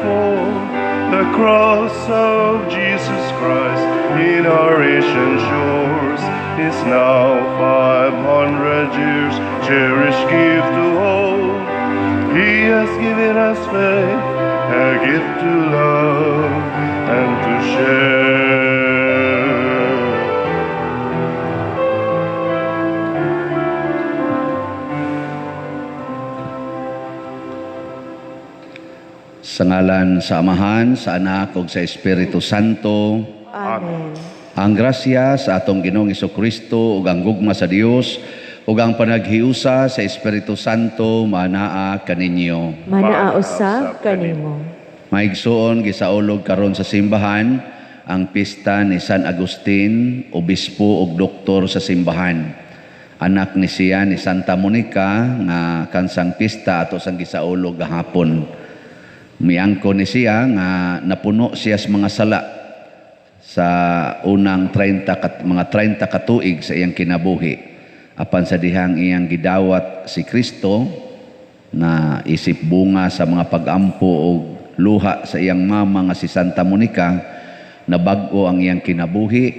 for the cross of Jesus Christ in our ancient shores is now 500 years cherished gift to hold. He has given us faith, a gift to love and to share. Sa ngalan sa Amahan, sa Anak, ug sa Espiritu Santo. Amen. Ang grasya sa atong Ginoong Jesucristo ug ang gugma sa Dios ug ang panaghiusa sa Espiritu Santo manaa kaninyo. Manaa usab kanimo. Maigsuon gisaulog karon sa simbahan ang pista ni San Agustin, obispo ug doktor sa simbahan. Anak ni siya ni Santa Monica nga kansang pista ato sang gisaulog gahapon. Miangko ni siya nga napuno siya sa mga sala sa unang mga 30 katuig sa iyang kinabuhi. Apan sa dihang iyang gidawat si Kristo na isip bunga sa mga pagampo o luha sa iyang mama nga si Santa Monica, nabag-o ang iyang kinabuhi,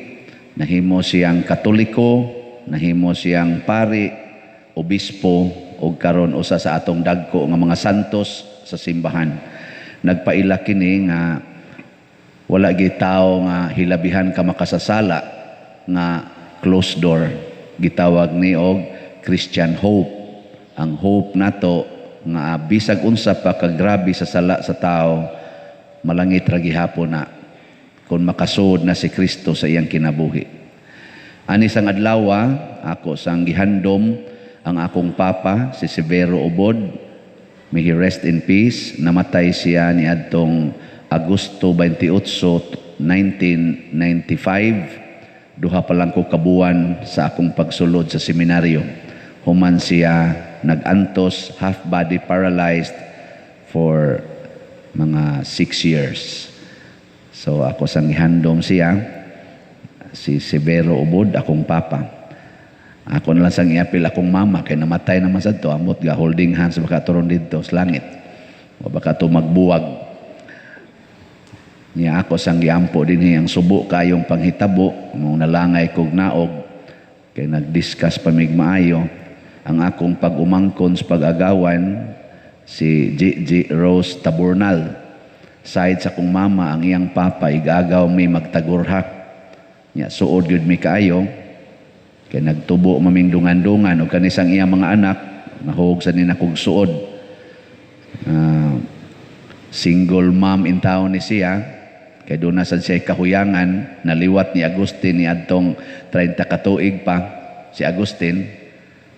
nahimo siyang Katoliko, nahimo siyang pari, obispo, o karon usa sa atong dagko nga mga santos sa simbahan. Nagpaila kini nga wala gyud tawo nga hilabihan ka makasasala nga closed door. Gitawag ni og Christian hope. Ang hope nato nga bisag unsa pa ka grabe sa sala sa tao, malangit ra gihapon na kung makasuod na si Kristo sa iyang kinabuhi. Ani sang adlaw ako sang gihandom ang akong papa si Severo Ubod. May he rest in peace. Namatay siya ni adtong Agosto 28, 1995. Duha pa lang ko kabuan sa akong pagsulod sa seminaryo. Human siya nagantos, half-body paralyzed for mga 6 years. So ako sang gihandom siya, si Severo Ubod, akong papa. Ako na lang sang iapil akong mama, kay namatay naman sa to, amot ga holding hands, baka turon dito sa langit. O baka to magbuwag. Niya ako sang giampo din ang subo kayong panghitabo, mong nalangay kog naog, kay nag-discuss pa mig maayo. Ang akong pag-umangkon sa pag-agawan, si G. Rose Taburnal. Side sa kong mama, ang iyang papa, igagaw may magtagurhak. Niya, suod yun may kaayo. Kaya nagtubo maming dungan-dungan o kanisang iyang mga anak, nahog sa nina kong suod. Single mom in town ni siya, kaya doon nasan siya kahuyangan, naliwat ni Agustin ni adtong 30 katuig pa, si Agustin,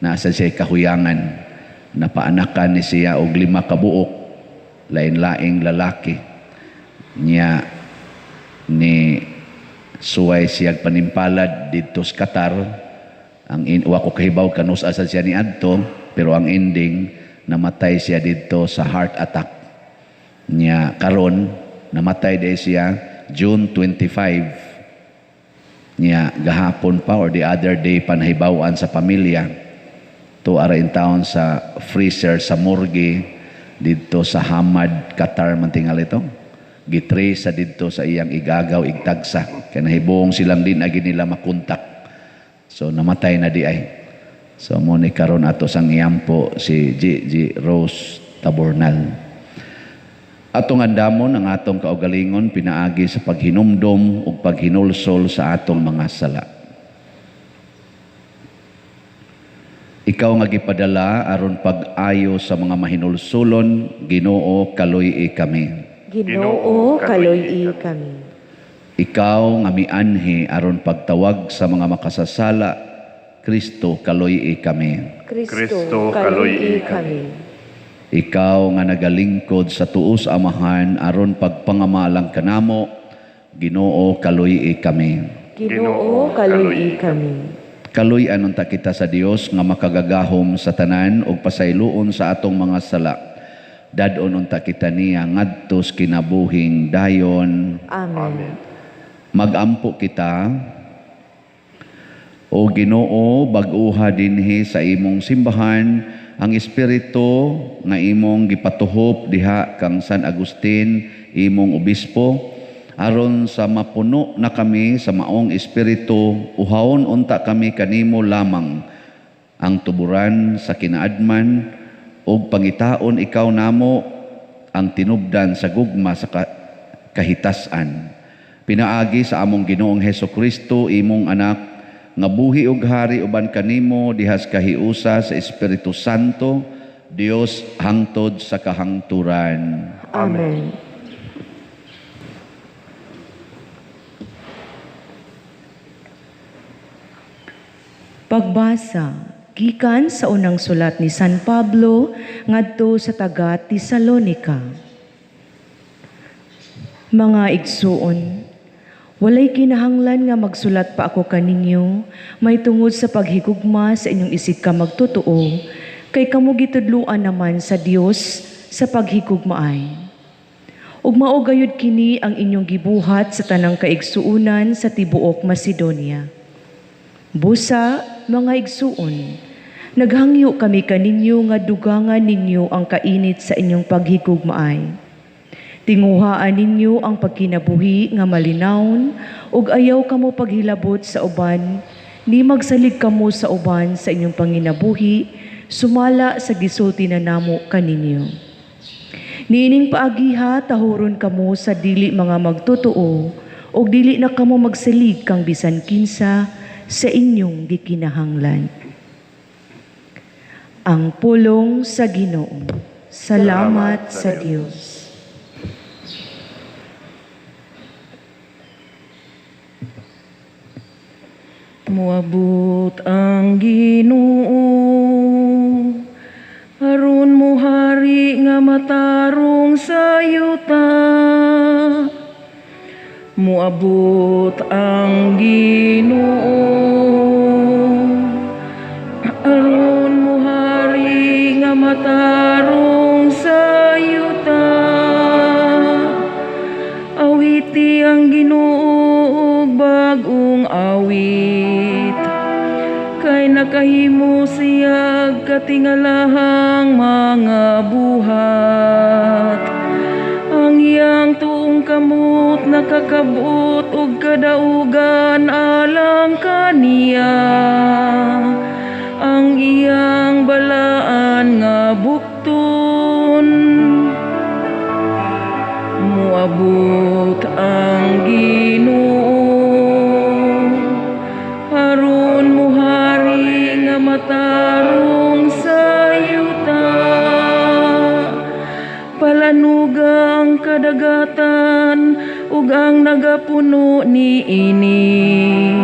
nasa siya kahuyangan, napaanakan ni siya og 5 kabuok, lain-laing lalaki. Niya ni suway siya panimpalad dito sa Qatar. Wa ko kahibaw kanus asa siya ni adto, pero ang ending namatay siya dito sa heart attack. Niya karon namatay day siya June 25. Niya gahapon pa or the other day pa nahibawan sa pamilya. To ara in town sa freezer sa morgue dito sa Hamad, Qatar man tingal ito. Gitrace sa dito sa iyang igagaw igtagsa. Kaya nahibong silang din agi nila makontak. So namatay na di ay. So mo ni karon ato sang iyampo si G. Rose Taburnal. Atong andamon ang atong kaugalingon pinaagi sa paghinumdom ug paghinulsol sa atong mga sala. Ikaw nga gipadala aron pag-ayo sa mga mahinulsulon, Ginoo kaluy kami. Ginoo kaluy kami. Ikaw nga mianhi aron pagtawag sa mga makasasala, Kristo kaluy kami. Kristo kaluy kami. Ikaw nga nagalingkod sa tuos Amahan aron pagpangamalang kanamo, Ginoo kaluy kami. Ginoo kaluy kami. Kaluy anon ta kita sa Dios nga makagagahom sa tanan ug pasayloon sa atong mga sala. Dadon unta kita niya ngadto sa kinabuhing dayon. Amen. Magampo kita, o Ginoo, bag-uha dinhi sa imong simbahan ang espiritu nga imong gipatuhop diha kang San Agustin imong obispo aron sa mapuno na kami sa maong espiritu uhawon unta kami kanimo lamang ang tuburan sa kinaadman ug pangitaon ikaw namo ang tinubdan sa gugma sa kahitasan. Pinaagi sa among Ginoong Hesukristo imong anak nga buhi ug hari uban kanimo dihas kahiusa sa Espiritu Santo, Dios hangtod sa kahangturan. Amen. Pagbasa gikan sa unang sulat ni San Pablo ngadto sa taga Tesalonica. Mga igsuon, walay kinahanglan nga magsulat pa ako kaninyo, may tungod sa paghigugma sa inyong isig ka magtotoo, kay kamo gitudloan naman sa Dios sa paghigugmaay. Ug mao gayud kini ang inyong gibuhat sa tanang kaigsuunan sa tibuok Macedonia. Busa, mga igsuon, naghangyo kami kaninyo nga dugangan ninyo ang kainit sa inyong paghigugmaay. Tinguhaan ninyo ang pagkinabuhi nga malinawon ug ayaw kamo paghilabot sa uban, ni magsalig kamo sa uban sa inyong panginabuhi, sumala sa gisulti na namo kaninyo. Niining paagiha tahuron kamo sa dili mga magtotoo ug dili na kamo magsalig kang bisan kinsa sa inyong gikinahanglan. Ang pulong sa Ginoo. Salamat sa Dios. Muabot ang Ginoo, aron mo hari nga matarong sa yuta. Muabot ang Ginoo, aron mo hari nga matarong sa yuta. Awiti ang Ginoo og bag-ong awit, kay nakahimo siya katingalahang mga buhat. Ang iyang tuong kamot nakakabot og kadaugan alang kaniya. Ang iyang balaan nga bukton, muabot ang Ginoo, aron mo hari nga matarong sa yuta. Palanugang kadagatan ug ang nagapuno niini,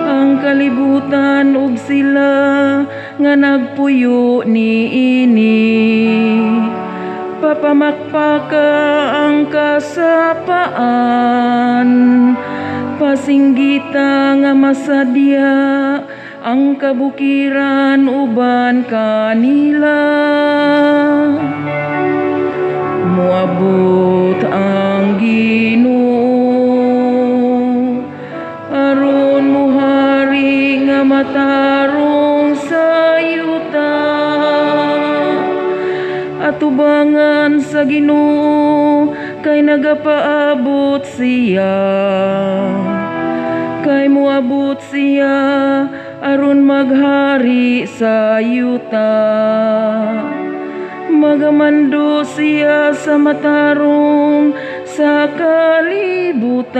ang kalibutan ug sila nga nagpuyo niini. Papamakpaka ang kasapaan, pasinggita nga masadya ang kabukiran uban kanila. Muabot ang Ginoo, aron mo hari nga matarong sa yuta. Atubangan sa Ginoo kay nagapaabot siya, kay muabot siya aron maghari sa yuta. Magamando siya sa matarong sa kalibutan,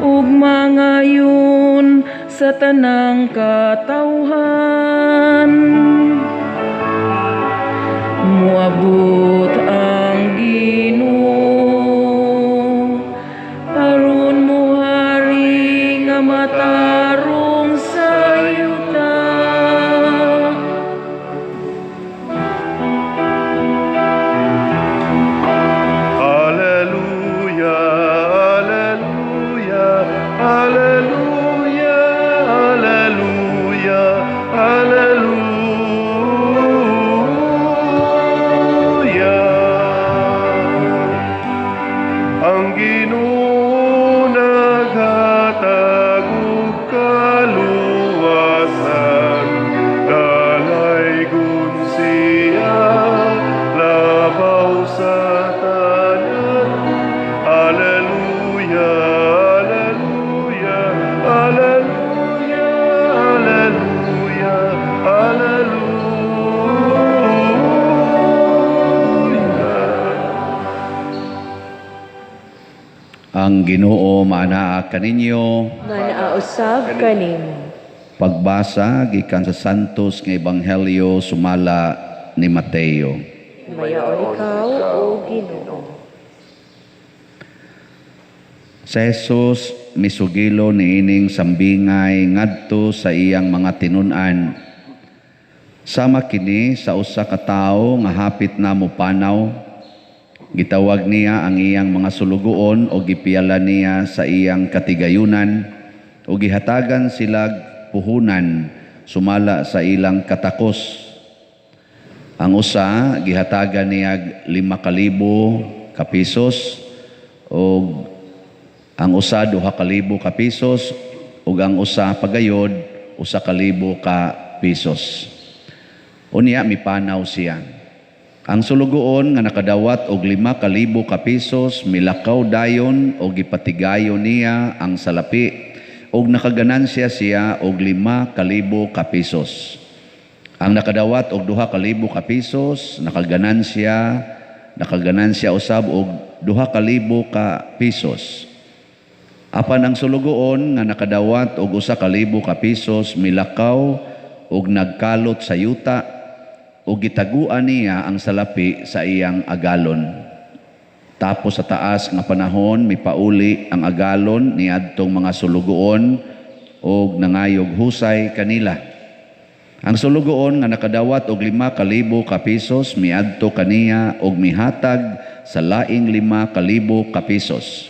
ug mangayon sa tanang katawhan. Muabot ang Ginoo, aron mo hari nga matarong sa yuta. Alleluia, alleluia, alleluia. Ang Ginoo maanaa kaninyo. nga naausab kanimo. Pagbasa gikan sa Santos nga Ebanghelyo sumala ni Mateo. Mayaon ikaw, O Ginoo. Sa Jesus misugilo niining sambingay ngadto sa iyang mga tinun-an. Sama kini sa usa ka tawo nga hapit na mopanaw. Gitawag niya ang iyang mga sulugoon o gipiala niya sa iyang katigayunan o gihatagan sila puhunan sumala sa ilang katakos. Ang usa gihatagan niya 5,000 ka pisos o ang usa 2,000 ka pisos ug ang usa pagayod 1,000 ka pisos. Unya mipanaw siya. Ang sulugoon nga nakadawat og 5,000 ka pisos milakaw dayon o gipatigayon niya ang salapi ug nakaganansya siya og 5,000 ka pisos. Ang nakadawat og 2,000 ka pisos nakaganansya usab og 2,000 ka pisos. Apan ang sulugoon nga nakadawat og 1,000 ka pisos milakaw ug nagkalot sa yuta ug gitaguan niya ang salapi sa iyang agalon. Tapos sa taas nga panahon mipauli ang agalon niadtong mga sulugoon ug nangayog husay kanila. Ang sulugoon nga nakadawat og 5,000 ka pisos miadto kaniya ug mihatag sa laing 5,000 ka pisos.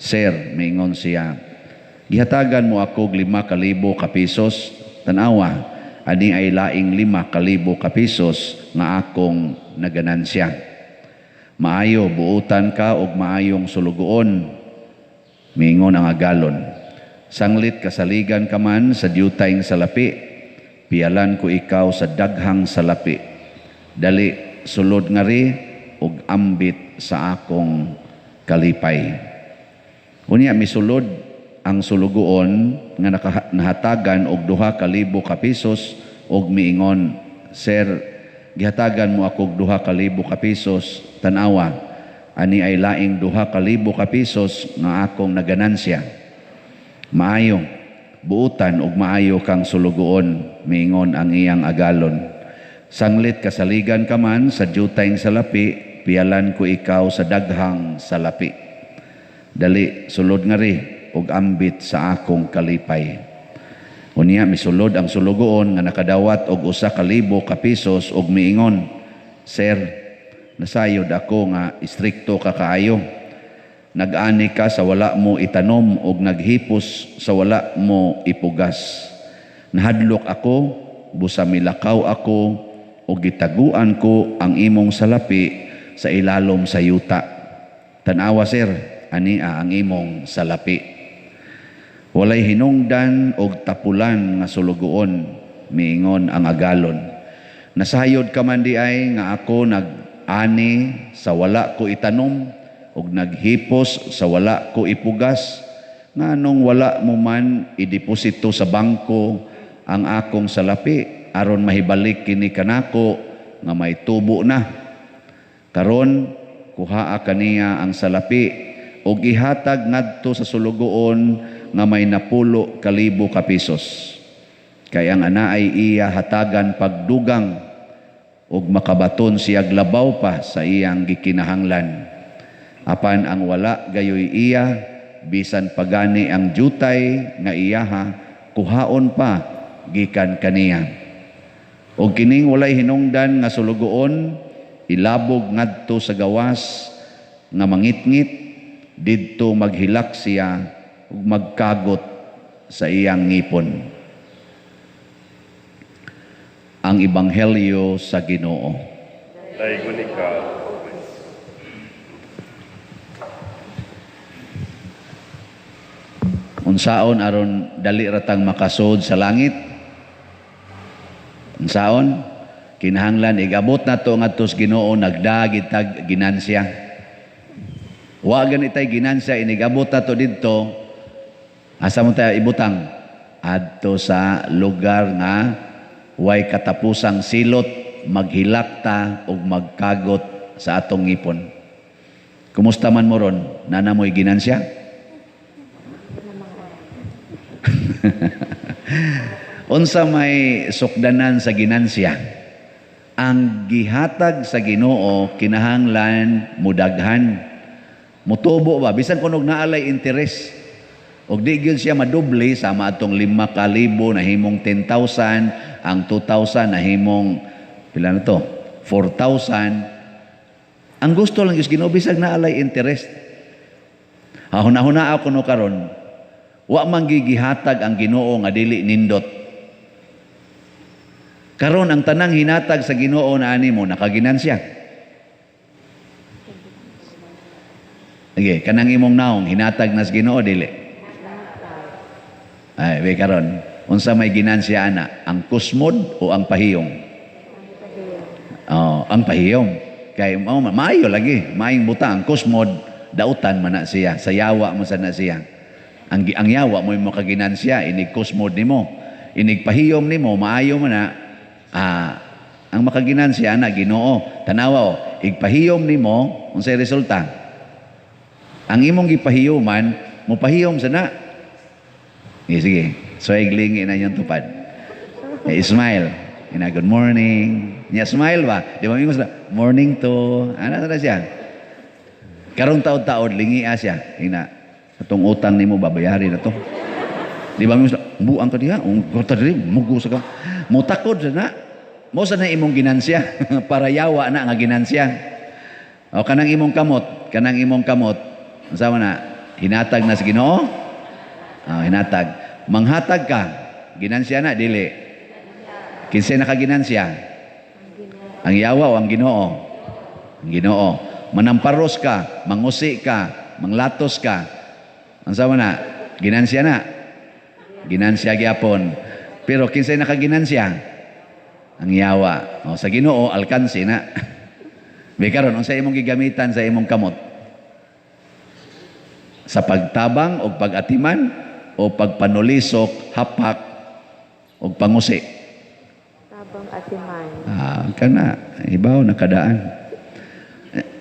Sir, mingon siya, gihatagan mo ako og 5,000 ka pisos. Tanawa, ani ay laing 5,000 ka pisos nga akong naganansya. Maayo, buutan ka og maayong sulugoon, mingon ang agalon. Sanglit kasaligan ka man sa diyutayng salapi, pialan ko ikaw sa daghang salapi. Dali, sulod nga ri og ambit sa akong kalipay. Unya misulod ang sulugoon nga nahatagan og 2,000 ka pisos og miingon, Sir, gihatagan mo ako og 2,000 ka pisos. Tanawa, ani ay laing 2,000 ka pisos nga akong naganansya. Maayo, buutan og maayo kang sulugoon, miingon ang iyang agalon. Sanglit kasaligan ka man sa diyutayng salapi, pialan ko ikaw sa daghang salapi. Dali, sulod nga ri og ambit sa akong kalipay. Unya misulod ang sulugoon nga nakadawat og 1,000 ka pisos og miingon, Sir, nasayod ako nga istrikto ka kaayo. Nag-ani ka sa wala mo itanom og naghipos sa wala mo ipugas. Nahadlok ako, busa milakaw ako og gitaguan ko ang imong salapi sa ilalom sa yuta. Tanawa, Sir, ania ang imong salapi. Walay hinungdan og tapulan nga sulugoon, miingon ang agalon. Nasayod ka man di ay nga ako nag-ani sa wala ko itanom og naghipos sa wala ko ipugas, nga nung wala mo man ideposito sa bangko ang akong salapi aron mahibalik kini kanako nga may tubo na. Karon kuhaa kaniya ang salapi o gihatag ngadto sa sulugoon nga may 10,000 ka pisos. Kay ang ana ay iya hatagan pagdugang ug makabaton siya glabaw pa sa iyang gikinahanglan. Apan ang wala gayoy iya, bisan pagani ang jutay nga iyaha, kuhaon pa gikan kaniya. Og kining walay hinungdan nga sulugoon, ilabog ngadto sa gawas nga mangitngit, didto maghilak siya ug magkagot sa iyang ngipon. Ang Ebanghelyo sa Ginoo. Daigon ikaw. Unsaon aron dali ratang makasud sa langit? Unsaon? Kinahanglan igabot nato ngadto sa Ginoo nagdagit tag ginansya. Wa ganitay ginansya inigabot nato didto. Asa mo tayo ibutang? Adto sa lugar nga way katapusang silot, maghilak ta ug magkagot sa atong ngipon. Kumusta man mo ron? Nana mo'y ginansya? Unsa may sukdanan sa ginansya? Ang gihatag sa Ginoo kinahanglan mudaghan. Mutubo ba? Bisan kunog naalay interes. Og di gyud siya madoble sama atong 5,000 na himong 10,000, ang 2,000 na himong pila na to? 4,000. Ang gusto lang is Ginoo bisag naalay interest. Hahuna-huna ako no karon. Wa man gigihatag ang Ginoo nga dili nindot. Karon ang tanang hinatag sa Ginoo na ani mo nakaginansya. Okay, kanang imong naong hinatag na sa Ginoo dili. Ay, we karon, unsa may ginansya ana, ang kusmod o ang pahiyom? Oh, ang pahiyom. Kay maayo lagi, maayong buta ang kusmod, dautan man na siya, sayawa mo sa na siya. Ang yawa mo yung makaginansya, inig kusmod nimo, inig pahiyom nimo, maayo man na. Ang makaginansya na Ginoo. Tanawa o, igpahiyom nimo, unsay resulta? Ang imong gipahiyuman, mo pahiyom sana. Sige, so iglingi na yung tupad. Smile. Good morning. Nya smile ba? Di ba mingon morning to. Ano na siya? Karong taod-taod lingi siya. Atong utang nimo babayarin na to. Di ba mingon buang ka diha, kota diri mugo sa ka. Mutakod na. Mo sa na imong ginansya para yawa na nga ginansya. O kanang imong kamot. Unsa man na? Hinatag na sa Ginoo? Hinatag. Manghatag ka. Ginansya na, dili. Kinsay na ka ginansya? Ang yawa o ang Ginoo? Ang Ginoo. Manamparos ka, mangusi ka, manglatos ka. Ang sama na? Ginansya na. Ginansya gyapon. Pero kinsay na ka ginansya? Ang yawa. Sa Ginoo, alkansi na. Bikaron, unsay imong gigamitan sa imong kamot? Sa pagtabang o pagatiman o pagpanulisok, hapak o pangusi. Tabang atiman. Kana, ibaw nakadaan.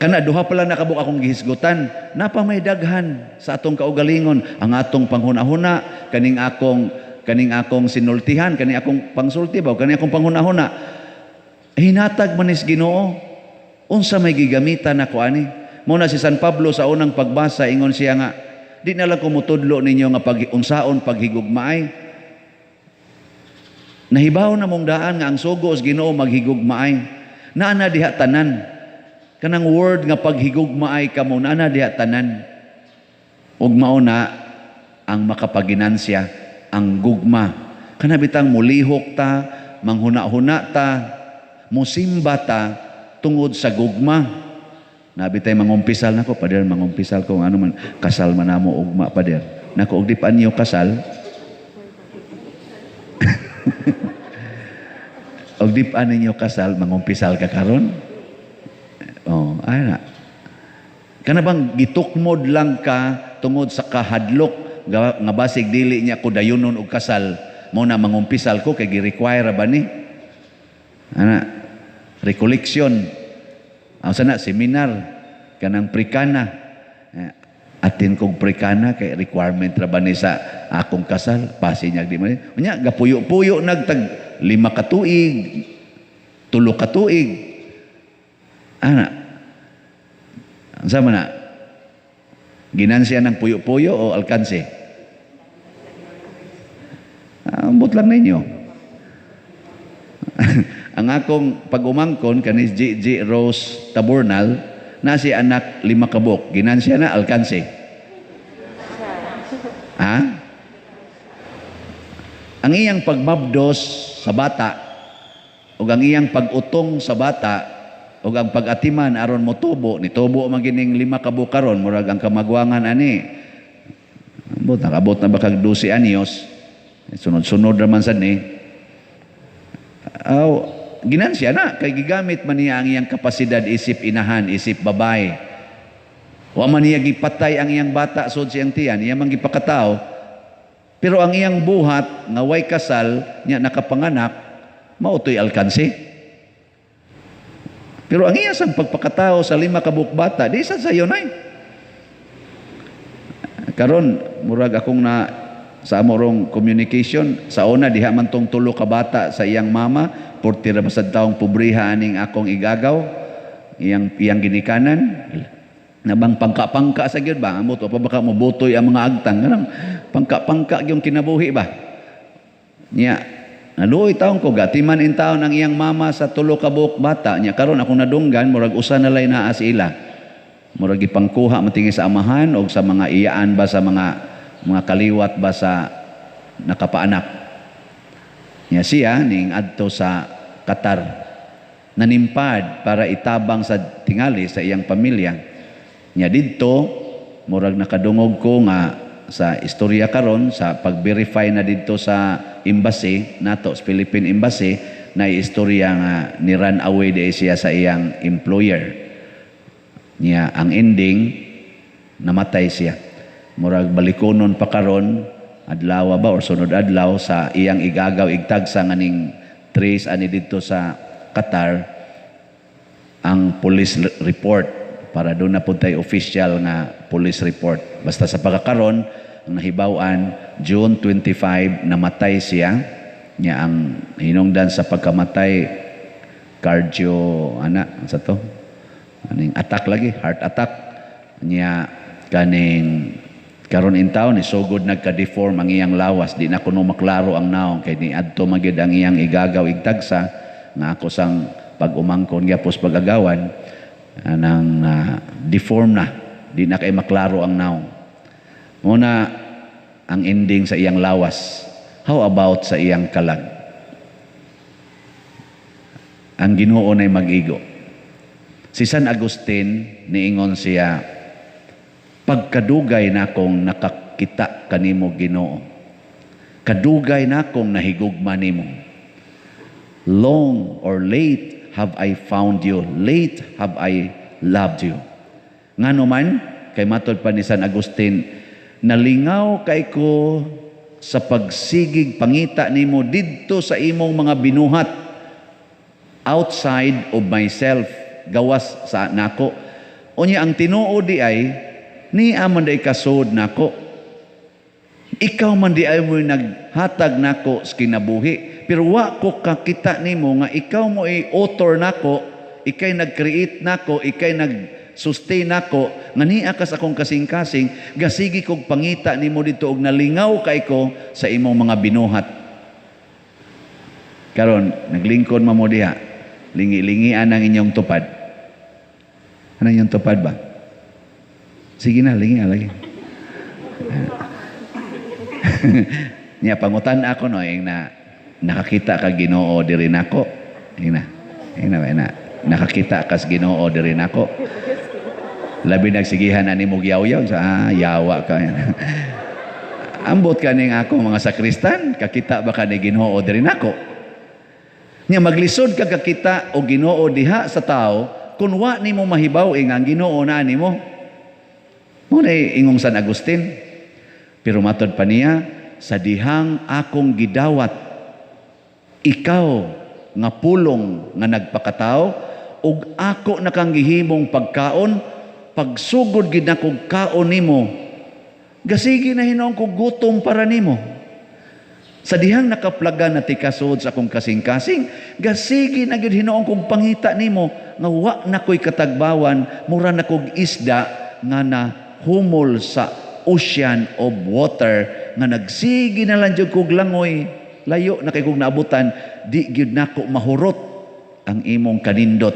Kana duha pala nakabuk akong gihisgutan, napa may daghan sa atong kaugalingon, ang atong panghuna-huna, kaning akong sinultihan, kaning akong pangsulti ba, kaning akong panghuna-huna. Hinatag man is Ginoo. Unsa may gigamitan ako ani? Muna si San Pablo sa unang pagbasa, ingon siya nga, di na lang kumutudlo ninyo nga unsaon paghigugmaay. Nahibaw na mong daan nga ang sugo os Ginoo maghigugmaay. Naana diha tanan. Kanang word nga paghigugmaay kamo, naana diha tanan. Ug mao na ang makapaginansya, ang gugma. Kanabitang mulihok ta, manghuna-huna ta, musimba ta tungod sa gugma. Nabitay mangumpisal nako, pader mangumpisal ko ano man kasal man namo ugma pader. Nako og di pa niyo kasal. Og di pa ninyo kasal mangumpisal ka karon. Ay na. Kana bang gitukmod lang ka tungod sa kahadlok nga basig dili niya ko dayonon og kasal, mo na mangumpisal ko kay gi-require ba ni? Ana, recollection. Ang sana, seminar, kanang prikana. Atin kong prikana, kay requirement ra ba ni sa akong kasal, pasinyag di man. Nya, gapuyo-puyo nagtag 5 ka tuig, 3 ka tuig. Ana, ang sama na, ginansya ng puyo-puyo o alkanse? Ambot lang ninyo. Ang akong pag-umangkon kanis G. Rose Taburnal na si anak 5 kabuk. Ginansya na alkanse. Ang iyang pagmabdos sa bata o ang iyang pag-utong sa bata o ang pag-atiman aron mo tubo, ni tubo magining 5 kabuk karon murag ang kamagwangan ani. Nakabot na ba kag 12 anyos? Sunod-sunod naman sad ni. Ginansya na, kay gigamit man niya ang iyang kapasidad isip inahan, isip babae. Wa man niya gipatay ang iyang bata sud siyang tiyan, iya man gipakatao. Pero ang iyang buhat nga way kasal niya nakapanganak, mautoy alkansi. Pero ang iyang pagpakatao sa 5 kabuk bata, di sa sayo nay. Karon murag akong sa amorong communication sa una diha man tong tulo ka bata sa iyang mama, 40 ra basad taong pobriha aning akong igagaw, iyang ginikanan. Nabang pangka-pangka sa gyud ba? Amo to pa baka mobutoy ang mga agtang. Ganang pangka-pangka yung kinabuhi ba? Nya naluoy taon ko gatiman in taon ang iyang mama sa tulo ka buok bata. Nya karon ako nadunggan murag usa na lay naa sila. Murag ipangkuha matingi sa amahan o sa mga iyaan ba sa mga kaliwat ba sa nakapaanak. Nya siya ning adto sa Qatar nanimpad para itabang sa tingali sa iyang pamilya. Nya didto murag nakadungog ko nga sa istorya karon sa pag-verify na didto sa embassy nato sa Philippine Embassy na istorya nga ni run away di siya sa iyang employer. Nya ang ending namatay siya. Murag balikonon pa karon adlaw ba or sunod adlaw sa iyang igagaw igtagsa nganing trace ani didto sa Qatar ang police report para doon na po tayo official nga police report. Basta sa pagkakaroon ang nahibawan June 25 namatay siya. Nya ang hinungdan sa pagkamatay cardio sa to aning attack lagi, heart attack. Nya kaning karon in town ni sugod nagka-deform ang iyang lawas, di na kuno maklaro ang naong kay ni adto magid ang iyang igagaw igtagsa nga ako sang pag-umangkon gyapos pag-agawan anang deform na, di na kay maklaro ang naong. Muna ang ending sa iyang lawas. How about sa iyang kalag? Ang Ginoo nay mag-igo. Si San Agustin niingon siya, pagkadugay na akong nakakita kanimo Ginoo, kadugay na akong nahigugma nimo. Long or late have I found you, late have I loved you. Ngano man, kay matod pa ni San Agustin, nalingaw kay ko sa pagsigig pangita nimo didto sa imong mga binuhat, outside of myself, gawas sa nako. Unya ang tinuod di ay ni aman day kasod nako. Ikaw man di ay mo naghatag nako sa kinabuhi, pero wa ko kakita nimo nga ikaw mo i-author nako, ikay nag-create nako, ikay nag-sustain nako, nga niya kas akong kasing-kasing, gasigi kog pangita nimo dito og nalingaw kay ko sa imong mga binuhat. Karon naglingkod mamo diha. Lingi-lingian ang inyong tupad. Ano inyong tupad ba? Sige na, lingi lagi. Nya pangutan ako no, na nakakita ka Ginoo diri nako. Ina nakakita ka sa Ginoo diri nako. Labi nagsigihan ani mo yaw-yaw sa yawa ka. Ambot kaning ako mga sakristan, kakita ba ka ni Ginoo diri nako? Nya maglisod ka kakita o Ginoo diha sa tao kun wa nimo mahibaw ang Ginoo na nimo. Mo ingong San Agustin. Pero matod pa niya, sa dihang akong gidawat, ikaw nga pulong nga nagpakatao ug ako nakang gihimong pagkaon, pagsugod gid nakog kaon nimo, gasigi na hinuon ko gutom para nimo. Sa dihang nakaplaga na tikasod sa akong kasing-kasing, gasigi na gid hinuon kong pangita nimo nga wa na ko'y katagbawan, mura na kog isda nga na humol sa ocean of water, nga nagsigi na lang jud kog langoy, layo na kay kog naabutan, di gyud nako mahurot ang imong kanindot.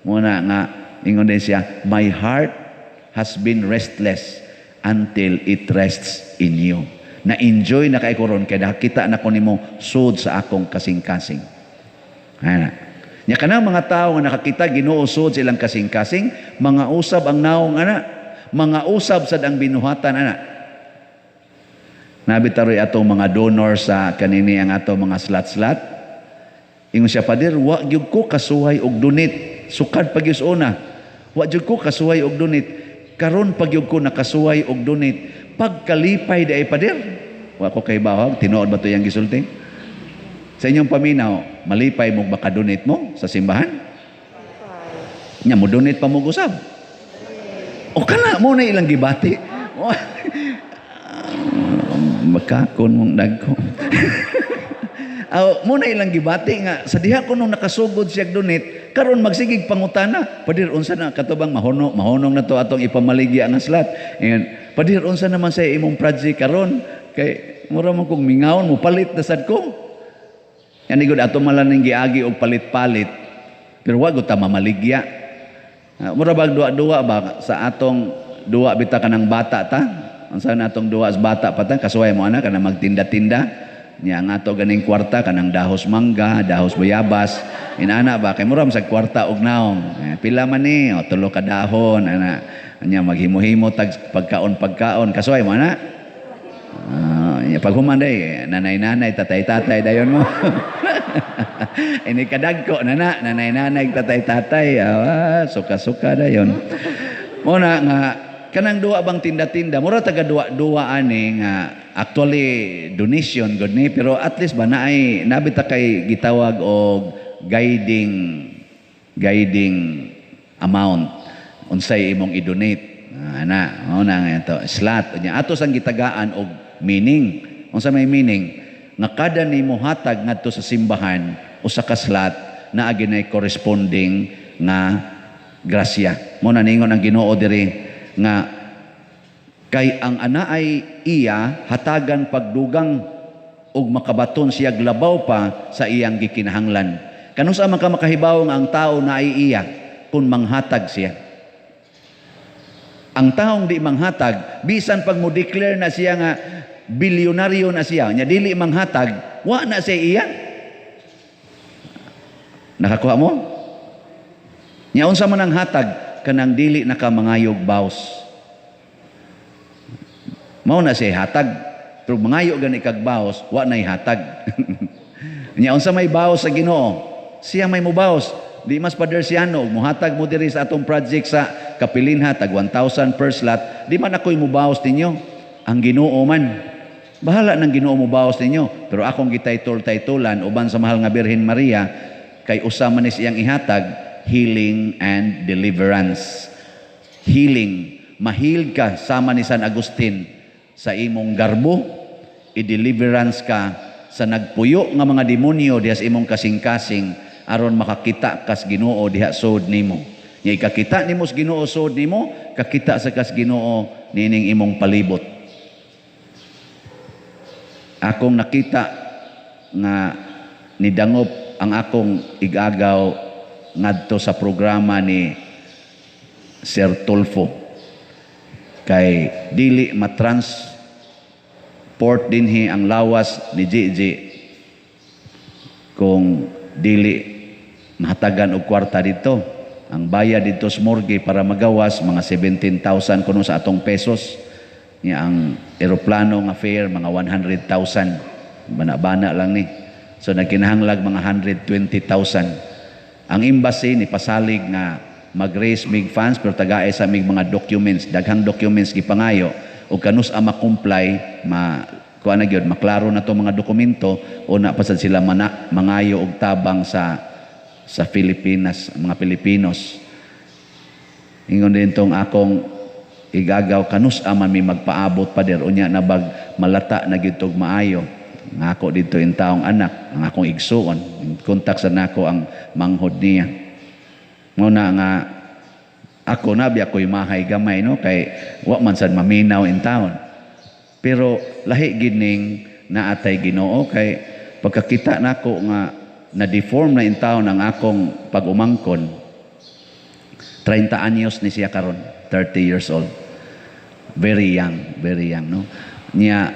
Muna nga ingon din siya, my heart has been restless until it rests in you. Na-enjoy na kay koron kay nakita na ko nimo sud sa akong kasing-kasing. Nya kanang mga tawo nga nakakita Ginoo sud silang kasing-kasing, mga usab ang naong mga usab sad ang binuhatan Nabitaroy atong mga donor sa kanini ang atong mga slat-slat. Ingon siya, Pader, wa gyud ko kasuhay og donate. Sukad pag yus una. Wa gyud ko kasuhay og donate. Karon pag yun ko nakasuhay og donate. Pagkalipay di ay Pader. Wa ko kay bahog, tinuod ba ito yung gisulti? Sa inyong paminaw, malipay mo baka donate mo sa simbahan? Nya mo donate pa mo usab. O kana mo na ilang gibati. pakakon mong dagko. Muna ilang gibati nga sa diha ko nung nakasugod siya donate karon magsigig pangutana padir unsa na katubang mahonong na to atong ipamaligya ang aslat. And padir unsa naman sa imong project karon kay mura man kong mingaon mo palit na sad ko. Yan igod ato malan ning giagi og palit-palit. Pero wag ta mamaligya. Mura bag duwa-duwa ba sa atong duwa bita kanang bata ta? Unsa na atong duwa as bata pa ta kasuway mo ana kana magtinda-tinda. Nya nga to ganing kwarta kanang dahos mangga, dahos bayabas. Inana ba kay muram sa kwarta og naong. Pila man ni o tulo ka dahon ana. Nya maghimo-himo tag pagkaon kasuway mo ana. Pag humanday nanay-nanay, tatay-tatay dayon mo. Ini kadagko nanay-nanay, tatay-tatay. Suka-suka dayon. Muna nga kanang duwa bang tinda-tinda mura taga duwa ani nga actually donation good ni pero at least ba naay nabita kay gitawag og guiding amount unsay imong i-donate ana nga ito slot nya ato sang gitagaan og meaning unsa may meaning nga kada nimo hatag ngadto sa simbahan usa ka slot naa ginay corresponding nga grasya mo na ningon ang Ginoo diri nga kay ang ana ay iya hatagan pagdugang ug makabaton siya glabaw pa sa iyang gikinahanglan. Kanus man ka makahibaw nga ang tao na ay iya kung manghatag siya. Ang taong di manghatag bisan pag mo declare na siya nga bilyonaryo na siya nya dili manghatag wa na siya iya. Nakakuha mo? Nya unsa man ang hatag kanang dili nakamangayog baos. Mao na siya hatag. Pero mangayo gani kag baos, wa nay hatag. Nya unsa may baos sa Ginoo? Siya may mubaos. Di mas Father Siano, muhatag mo diri sa atong project sa Kapilinha tag 1,000 per slot. Di man ako'y mubaos ninyo. Ang Ginoo man. Bahala nang Ginoo mubaos ninyo. Pero akong gitaytol-taytolan uban sa mahal nga Birhen Maria kay usa man ni siyang ihatag healing and deliverance. Healing. Mahil ka sama ni San Agustin sa imong garbo. I-deliverance ka sa nagpuyo nga mga demonyo diha sa imong kasing-kasing aron makakita kas Ginoo diha sod nimo. Nya ikakita nimo sa Ginoo sod nimo, kakita sa kas Ginoo nining imong palibot. Akong nakita nga nidangop ang akong igagaw ngadto sa programa ni Sir Tulfo kay dili matransport dinhi ang lawas ni Gigi kung dili mahatagan og kwarta dito. Ang bayad dito sa morgue para magawas mga 17,000 kuno sa atong pesos. Nya ang eroplano nga fare mga 100,000 bana-bana lang ni. So nagkinahanglag mga 120,000. Ang embassy ni pasalig nga mag-raise mig funds pero tagaay sa mig mga documents, daghang documents gipangayo ug kanus ang ma-comply kuha na gyud maklaro na to mga dokumento una pa sad sila mangayo og tabang sa Pilipinas, mga Pilipinos. Ingon din tong akong igagaw kanus man mi magpaabot pa der unya na bag malata na gyud tog maayo. Nga ako dito yung taong anak, ang akong igsuon. Kontak sa nako ang manghod niya. Muna nga, ako nabi ako'y mahay gamay, no? Kay wa man sad maminaw in town. Pero lahi gining naatay Ginoo kay pagkakita nako nga na-deform na in town ang akong pag-umangkon. 30 anyos ni siya karon, 30 years old. Very young, no? Niya,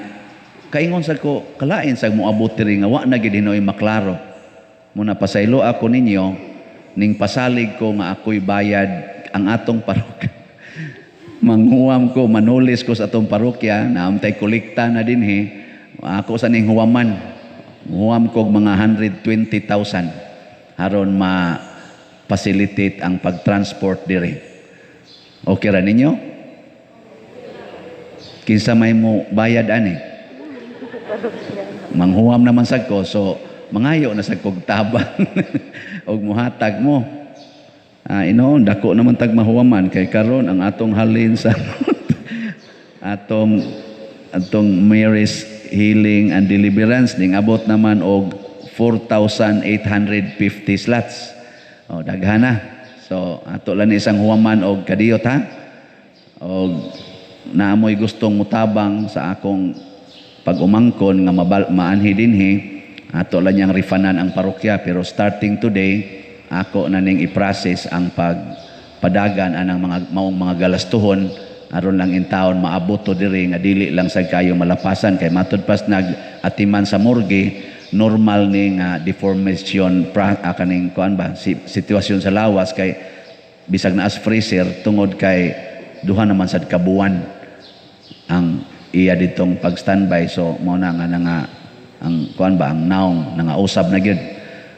kaingon sa ko, kalain sa moabot diri nga wa na gid hinoy maklaro. Muna pasaylo ako ninyo ning pasalig ko nga ako'y bayad ang atong parokya. Manghuwam ko, manulis ko sa atong parokya, naamtay kolekta na dinhi. Ako sa ning huwaman. Huwam ko mga 120,000 aron ma-facilitate ang pag-transport diri. Okay ra ninyo? Kinsa may mo bayad ani? Manghuwam naman sad ko, so mangayo na sad kog tabang og muhatag mo. Dako naman tag mahuwaman kay karon ang atong halin sa atong Mary's healing and deliverance ning abot naman og 4,850 slots. O daghana. So ato lang isang huwaman og kadiyot ha. Og naamoy gustong mutabang sa akong pag-umangkon nga maanhi dinhi, ato lang yang rifanan ang parokya, pero starting today ako na ning i-process ang pagpadagan anang maong mga galastuhon aron lang in taon maabot to diri nga dili lang sad kayo malapasan kay matud pas nag-atiman sa morgue normal ning deformation kaning kuan ba sitwasyon sa lawas kay bisag na as freezer tungod kay duha naman sad kabuan ang iya ditong pag-standby. So mo na nga ang kuan ba ang naong nangausab na gyud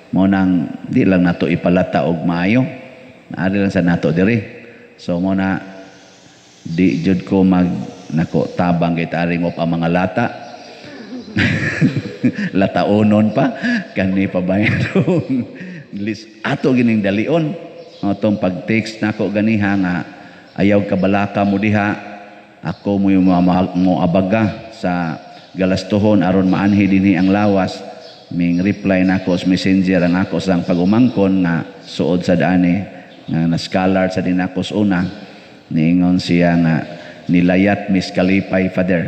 mo nang di lang nato ipalata og maayo naari lang sa nato diri. So mo na di jud ko nako tabang kay taring op ang mga lata lataonon pa kani pa bayadong list ato gining dalion atong pag-text nako ganiha nga ayaw kabalaka mo diha ako mo abaga sa galastuhon aron maanhi dinhi ang lawas. Ming reply nako sa messenger ang ako sang pag-umangkon nga suod sa daani nga na-scholar sa dinako sa una niingon siya nga nilayat Miss Kalipay Father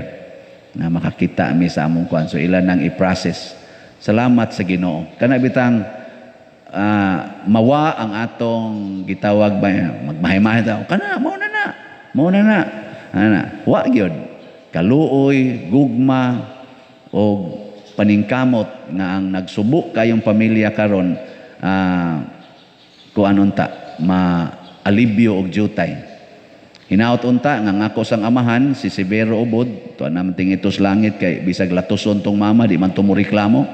na makakita mi sa among kuan. So ilan nang i-process. Salamat sa Ginoo. Kana bitang mawa ang atong gitawag ba magmahay-mahay ta. Kana mao na. Ana, wa gyud kaluoy, gugma o paningkamot nga ang nagsubok kayong pamilya karon kuanon ta ma-alibyo og jutay. Hinaot unta nga ngako sang amahan si Severo Ubod tuan naman tingitos langit kay bisag latuson tong mama di man tumo reklamo.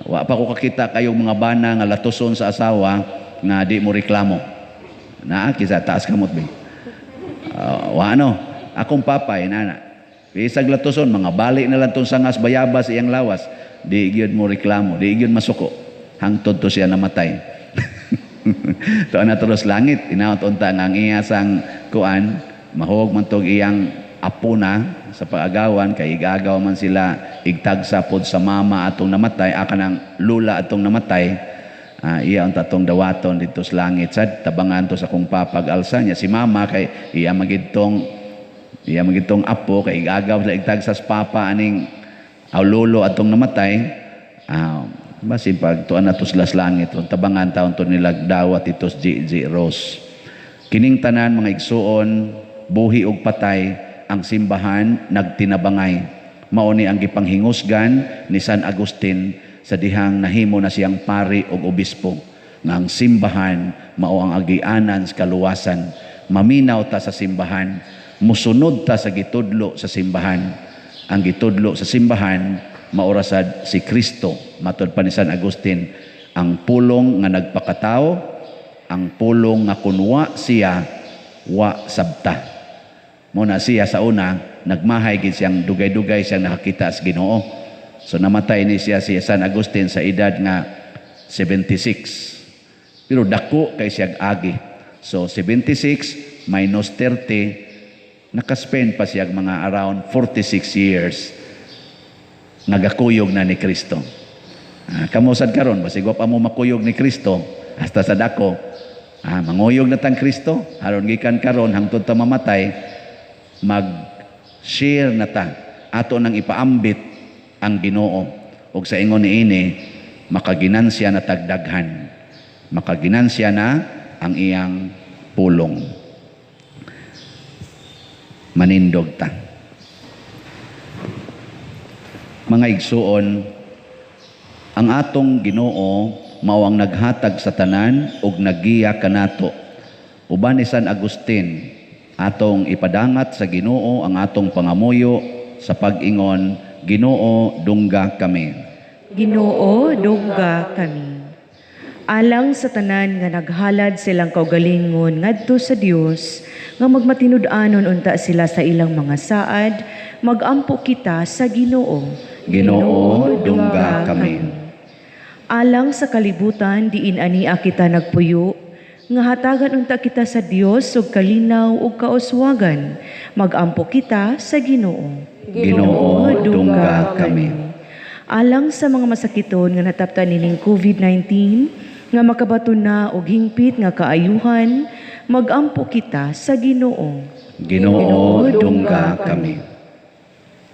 Wa pa ko kakita kayong mga bana nga latuson sa asawa nga di mo reklamo. Naa kisa taas kamot ba. Wa ano akong papay nana bisag latuson mga bali na lang tong sangas bayabas iyang lawas di gyud mo reklamo di gyud masuko hangtod to siya namatay. To ana tulos langit inaot unta nga ang iya sang kuan mahog man tog iyang apo na sa paagawan kay igagaw man sila igtagsa pod sa mama atong namatay akanang lula atong namatay. Iya unta tong dawaton dito sa langit sad tabangan to sa kong papag-alsa niya si mama kay iya magitong apo kay igagaw sa igtagsa sa papa aning lolo atong namatay. Basin pag tuan na tos las langit tabangan taon to nilag dawat itos G.G. Rose. Kining tanan mga igsuon buhi og patay ang simbahan nagtinabangay mao ni ang gipanghingusgan ni San Agustin sa dihang nahimo na siyang pari og obispo nga ang simbahan mao ang agianan sa kaluwasan. Maminaw ta sa simbahan, musunod ta sa gitudlo sa simbahan. Ang gitudlo sa simbahan maorasad si Kristo. Matod pa ni San Agustin, ang pulong nga nagpakatao, ang pulong nga kunwa siya wa sabta. Muna siya sa una nagmahay gid siyang dugay-dugay siyang nakakita sa Ginoo. So namatay ni siya si San Agustin sa edad nga 76. Pero dako kay siya agi. So 76 minus 30 nakaspend pa siya mga around 46 years nagakuyog na ni Kristo. Kamusad karon basig wa pa mo makuyog ni Kristo hasta sa dako manguyog na tang Kristo aron gikan karon hangtod ta mamatay mag-share na ta ato nang ipaambit ang Ginoo ug sa ingon niini makaginansya na tagdaghan makaginansya na ang iyang pulong. Manindog ta mga igsuon, ang atong Ginoo mao ang naghatag sa tanan ug naggiya kanato. Uban ni San Agustin, atong ipadangat sa Ginoo ang atong pangamuyo sa pag-ingon, Ginoo dungga kami. Ginoo dungga kami. Alang sa tanan nga naghalad silang kaugalingon ngadto sa Dios nga magmatinud-anon unta sila sa ilang mga saad, magampo kita sa Ginoo. Ginoo dungga kami. Alang sa kalibutan diin ania kita nagpuyo nga hatagan unta kita sa Dios ug kalinaw ug kauswagan, magampo kita sa Ginoo. Ginoo, dungga kami. Alang sa mga masakiton nga nataptan nining COVID-19, nga makabaton na og hingpit nga kaayuhan, magampo kita sa Ginoo. Ginoo, dungga kami.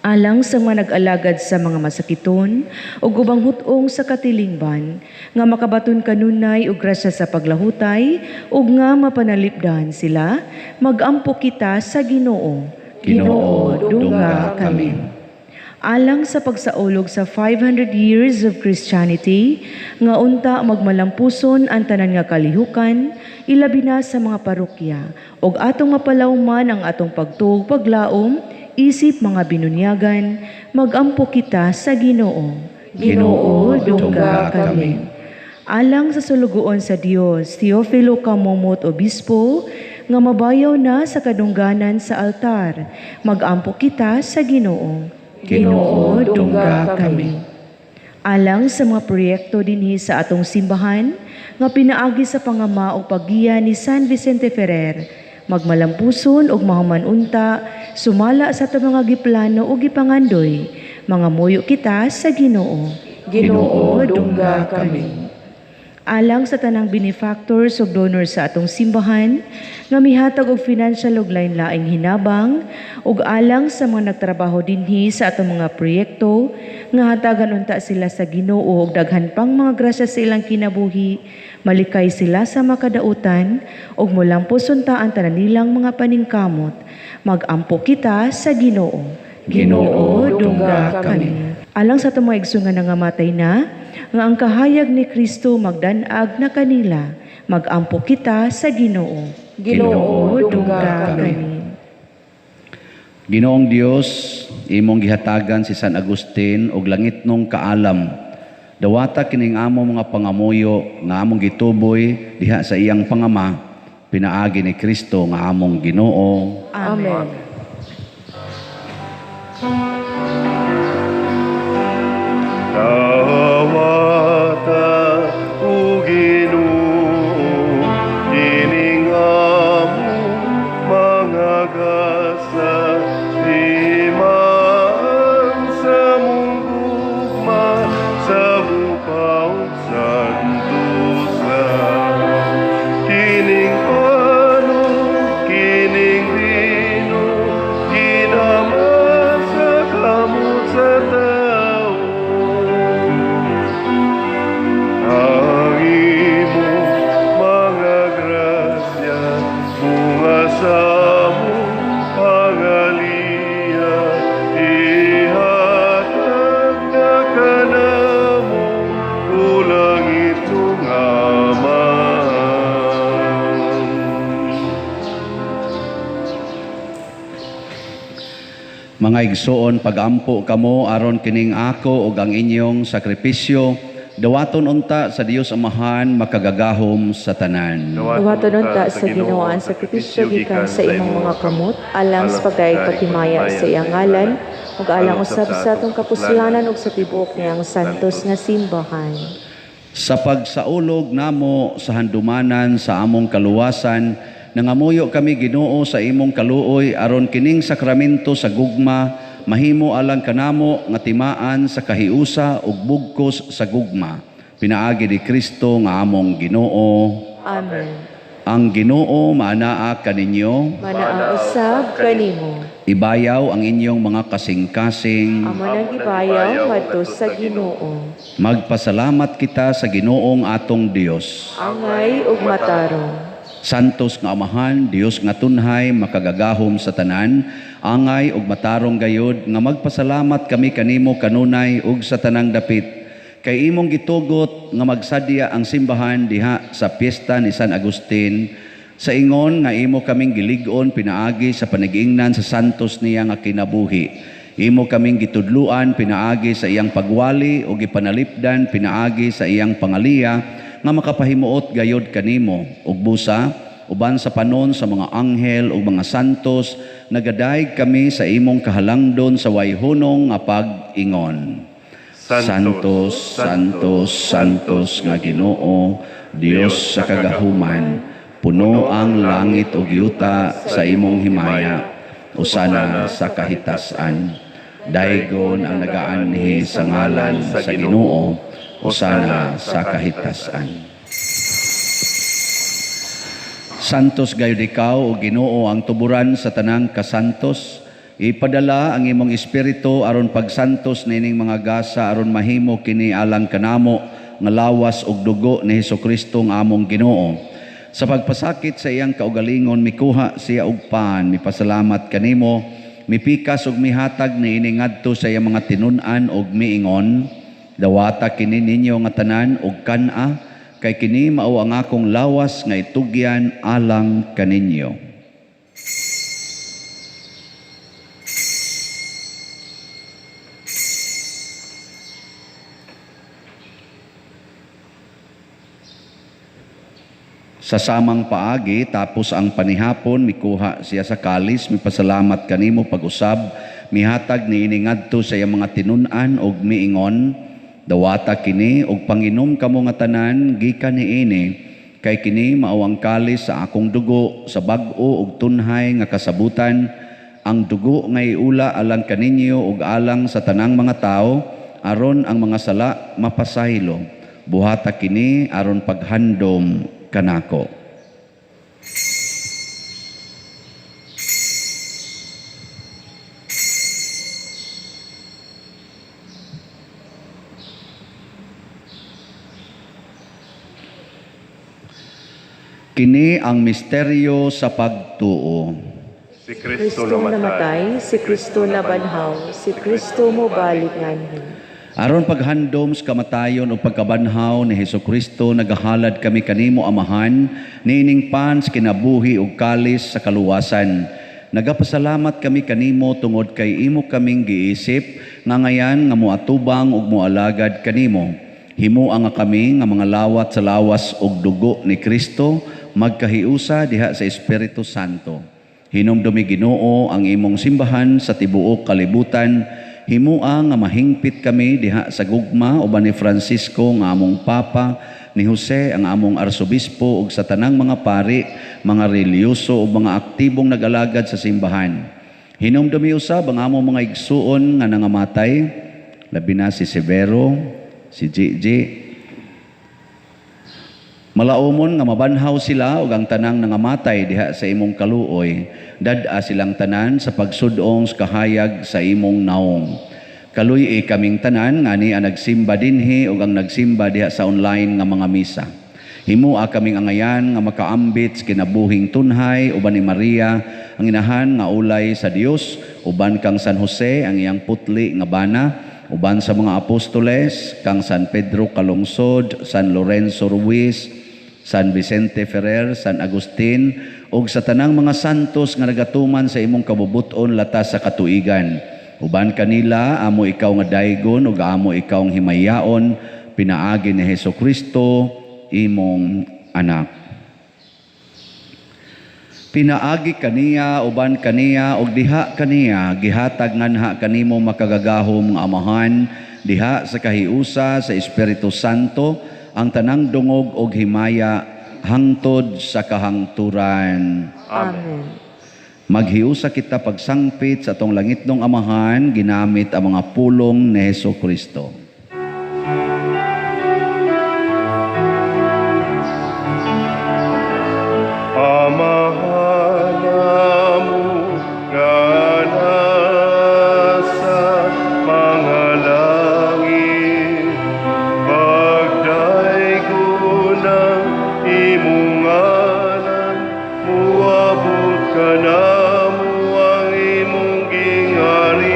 Alang sa mga nag-alagad sa mga masakiton o ubang hutong sa katilingban, nga makabaton kanunay og grasya sa paglahutay ug nga mapanalipdan sila, magampo kita sa Ginoo. Ginoo, dungga kami. Alang sa pagsaulog sa 500 years of Christianity, nga unta magmalampuson ang tanan nga kalihukan, ilabi na sa mga parokya, ug atong mapalawman ang atong pagtuog paglaom, isip mga binunyagan, magampo kita sa Ginoo. Ginoo, dungga kami. Alang sa sulugoon sa Dios, Teofilo Kamomot Obispo, nga mabayaw na sa kadungganan sa altar, magampo kita sa Ginoo. Ginoo, dungga kami. Alang sa mga proyekto dinhi sa atong simbahan, nga pinaagi sa pangama o paggiya ni San Vicente Ferrer, magmalampuson og mahumanunta, sumala sa atong mga giplano o gipangandoy, mga muyo kita sa Ginoo. Ginoo, dungga kami. Alang sa tanang benefactors ug donors sa atong simbahan, nga mihatag og financial ug lain-laing hinabang, ug alang sa mga nagtrabaho dinhi sa atong mga proyekto, nga hatagan unta sila sa Ginoo ug daghan pang mga grasya sa ilang kinabuhi, malikay sila sa makadautan, ug mulampos unta ang tanan nilang mga paningkamot, magampo kita sa Ginoo. Ginoo, dungga kami. Alang sa itong mga igsoon nga nangamatay na, nga ang kahayag ni Kristo magdanag na kanila, magampo kita sa Ginoo. Ginoo, dungga kami. Ginoong Dios, imong gihatagan si San Agustin og langit nung kaalam. Dawata kining among mga pangamuyo nga among gituboy diha sa iyang pangama, pinaagi ni Kristo nga among Ginoo. Amen. Dawata o Ginoo, kining among mga gasa, iman sa mundugma, sa bukaw santusa. Kining ano, kining dino, kinaman sa kamot sa tao. Ang imong mga grasya, bunga sa among pangaliya, ihatag na kanamo, kulang itong Ama. Mga igsoon, pagampo kamo aron kining ako ug ang inyong sakripisyo, dawaton unta sa Dios Amahan makagagahom sa tanan. Dawaton unta sa Ginoo ang sakripisyo gikan sa imong mga kamot, alang sa pagdayeg patimaya sa iyang ngalan, ug alang usab sa atong kapuslanan ug sa tibuok niyang santos nga simbahan. Sa pagsaulog namo sa handumanan sa among kaluwasan, nangamuyo kami Ginoo sa imong kaluoy aron kining sakramento sa gugma mahimo alang kanamo nga timaan sa kahiusa ug bugkos sa gugma. Pinaagi ni Kristo nga among Ginoo. Amen. Ang Ginoo maanaa kaninyo, Manaa usab kanimo. ibayaw ang inyong mga kasing-kasing. Amo nang gibayaw ngadto sa Ginoo. Magpasalamat kita sa Ginoong atong Dios. Angay ug matarong. Santos nga Amahan, Dios nga tunhay, makagagahom sa tanan, angay ug matarong gayod, nga magpasalamat kami kanimo kanunay ug sa tanang dapit. Kay imong gitugot nga magsadya ang simbahan diha sa piyesta ni San Agustin, sa ingon nga imo kaming gilig-on pinaagi sa panag-ingnan sa santos niya nga kinabuhi. Imo kaming gitudluan pinaagi sa iyang pagwali ug gipanalipdan pinaagi sa iyang pangaliya, nga makapahimuot gayod kanimo ug busa uban sa panon sa mga anghel ug mga santos, nagadayeg kami sa imong kahalangdon sa wayhunong nga pag-ingon. Santos, Santos, Santos nga Ginoo, Dios sa kagahuman, puno ang langit ug yuta sa imong himaya, usana sa kahitasan. daygon ang nagaanhi sa ngalan sa Ginoo, usana sa kahitasan. Santos gayud ikaw o Ginoo ang tuburan sa tanang kasantos. Ipadala ang imong espiritu aron pagsantos nining mga gasa aron mahimo kini alang kanamo nga lawas ug dugo ni Hesukristo nga among Ginoo. Sa pagpasakit sa iyang kaugalingon mikuha siya og pan, mipasalamat kanimo, mipikas ug mihatag niini ngadto sa iyang mga tinun-an ug miingon, dawata kini ninyo nga tanan ug kan-a, kay kini mao ang akong lawas nga itugyan alang kaninyo. Sa samang paagi, tapos ang panihapon, mikuha siya sa kalis, mipasalamat kanimo pag-usab, mihatag niini ngadto sa iyang mga tinun-an ug miingon, dawata kini ug panginom kamo nga tanan gikan niini, kay kini mao ang kalis sa akong dugo sa bag-o ug tunhay nga kasabutan, ang dugo nga iula alang kaninyo ug alang sa tanang mga tao, aron ang mga sala mapasaylo. Buhata kini aron paghandom kanako. Kini ang misteryo sa pagtuo. Si Kristo namatay, si Kristo nabanhaw, si Kristo mo balik nganhin. Aron paghandom sa kamatayon o pagkabanhaw ni Hesukristo, nagahalad kami kanimo Amahan, niining pan sa kinabuhi ug kalis sa kaluwasan. Nagapasalamat kami kanimo tungod kay imo kaming giisip, nga ngayan nga moatubang ug moalagad kanimo. Himuang nga kami nga mga lawat sa lawas ug dugo ni Kristo, magkahiusa diha sa Espiritu Santo. Hinumdumi Ginoo ang imong simbahan sa tibuok kalibutan, himua nga mahingpit kami diha sa gugma uban ni Francisco nga among Papa, ni Jose ang among Arsobispo ug sa tanang mga pari, mga reliyoso ug mga aktibong nag-alagad sa simbahan. Hinumdumi usab ang among mga igsuon nga nangamatay, labi na si Severo, si Gigi. Malaumon nga mabanhaw sila ug ang tanang nangamatay diha sa imong kaluoy, dad-a silang tanan sa pagsudong sa kahayag sa imong naong. Kaluy kaming tanan nga ni nagsimba dinhi ug ang nagsimba diha sa online nga mga misa. Himua kaming angayan nga makaambit sa kinabuhing tunhay uban ni Maria ang inahan nga ulay sa Dios, uban kang San Jose ang iyang putli nga bana, uban sa mga apostoles kang San Pedro Calungsod, San Lorenzo Ruiz, San Vicente Ferrer, San Agustin, ug sa tanang mga santos nga nagatuman sa imong kabubuton latas sa katuigan. Uban kanila, amo ikaw nga daygon ug amo ikaw ang himayaon, pinaagi ni Hesukristo, imong anak. Pinaagi kaniya, uban kaniya, ug diha kaniya, gihatag nganha kanimo makagagahom nga Amahan, diha sa kahiusa sa Espiritu Santo, ang tanang dungog og himaya hangtod sa kahangturan. Amen. Maghiusa kita pagsangpit sa atong langitnong Amahan ginamit ang mga pulong ni Hesukristo. Amahan namu nasa mga langit, pagdaygon ng imong ngalan, muabot ka namo ang imong gingharian,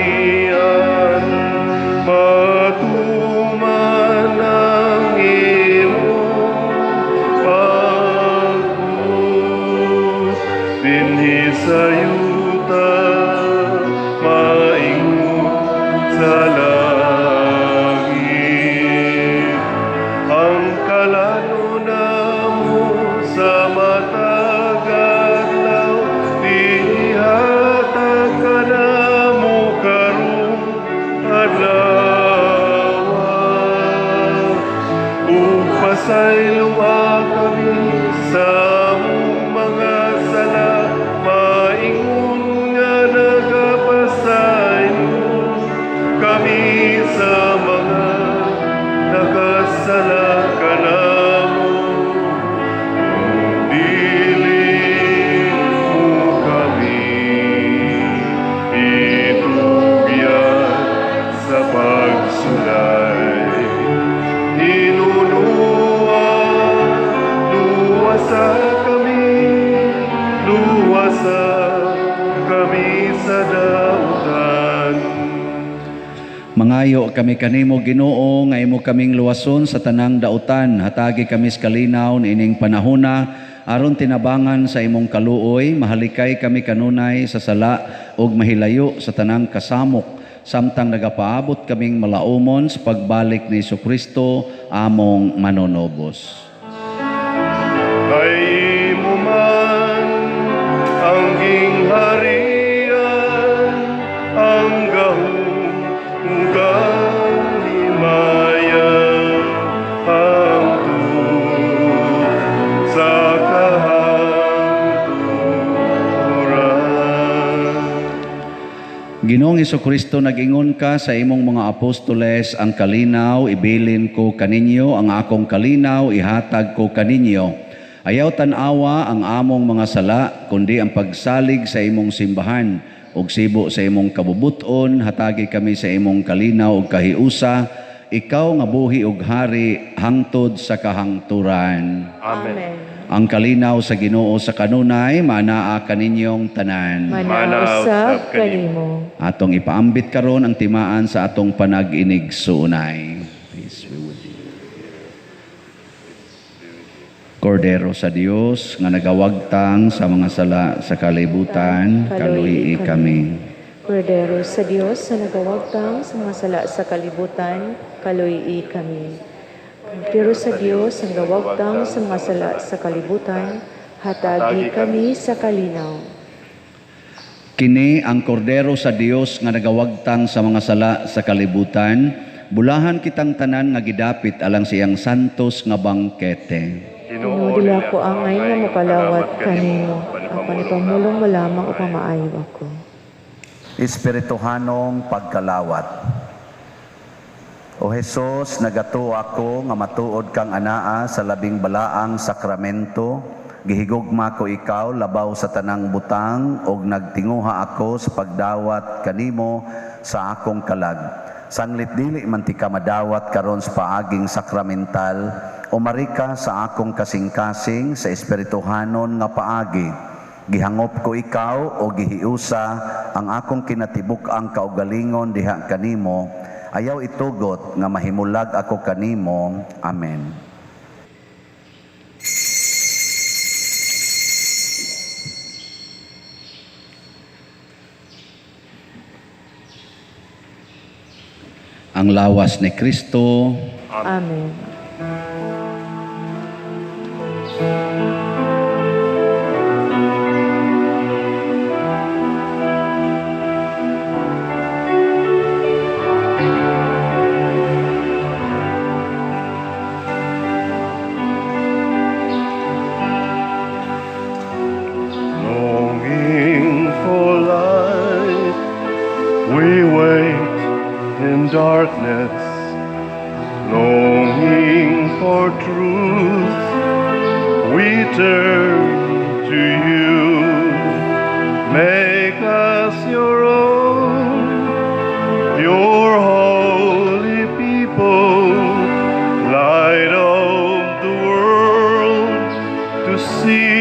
matuman ang imong pagpus, dinhi sa yuta, maingon sa langit. Ang kalano namo sa matag adlaw, dihatag ka namo karong adlaw. Upasayloa kami sa among mga sala, maingon nga nagapasaylo Asa kami sa dautan. Mangayo kami kanimo Ginoo nga imo kaming luwason sa tanang dautan. Hatagi kami sa kalinaw niining panahona aron tinabangan sa imong kaluoy. Mahalikay kami kanunay sa sala ug mahilayo sa tanang kasamok. Samtang nagapaabot kaming malaumon sa pagbalik ni Jesucristo among manonobos. Kay mo man ang gingharian, ang gahong galimayan, ang tuwa sa kahangturan. Ginoong Jesucristo, nag-ingon ka sa imong mga apostoles, ang kalinaw ibilin ko kaninyo, ang akong kalinaw ihatag ko kaninyo. Ayaw tanawa ang among mga sala, kundi ang pagsalig sa imong simbahan, ug sibo sa imong kabubuton, hatagi kami sa imong kalinaw ug kahiusa, ikaw nga buhi ug hari hangtod sa kahangturan. Amen. Ang kalinaw sa Ginoo sa kanunay, manaa kaninyong tanan. Manausab kanimo. Atong ipaambit karon ang timaan sa atong panag-inig suunay. Peace be with you. Kordero sa Dios nga nagawagtang sa mga sala sa kalibutan, kaluhii kami. Kordero sa Dios na nagawagtang sa mga sala sa kalibutan, kaluhii kami. Kordero sa Dios ang gawagtang sa mga sala sa kalibutan, hatagi kami sa kalinaw. Kini ang kordero sa Dios nga nagawagtang sa mga sala sa kalibutan, bulahan kitang tanan nga gidapit alang siyang santos nga bangkete. Tinudila ko angay nga mapalawat kanimo, apan ipamulong mo lamang o pamaayo ako. Espirituhanong pagkalawat. O Jesus, nagato ako nga matuod kang anaa sa labing balaang sakramento, gihigugma ko ikaw labaw sa tanang butang, og nagtinguha ako sa pagdawat kanimo sa akong kalag. Sanglit dili man ti ka madawat karon sa paaging sakramental, umarika sa akong kasing-kasing sa espirituhanon nga paagi. Gihangop ko ikaw o gihiusa ang akong kinatibuk ang kaugalingon diha kanimo. Ayaw itugot nga mahimulag ako kanimo. Amen. Ang lawas ni Kristo. Amen. Longing for light, we wait in darkness. Longing for truth, we turn to you. Make us your own, your holy people, light of the world to see.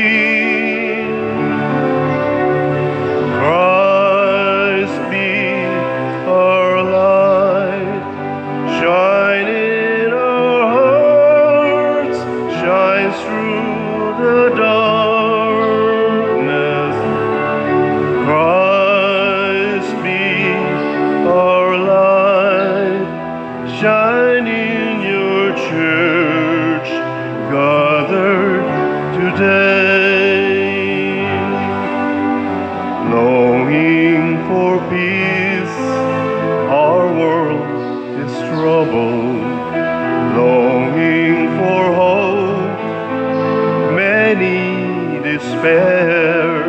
Christ be our light, shine in our hearts, shines through the darkness. Christ be our light, shine in your church, gathered today. Longing for peace, our world is troubled. Longing for hope, many despair.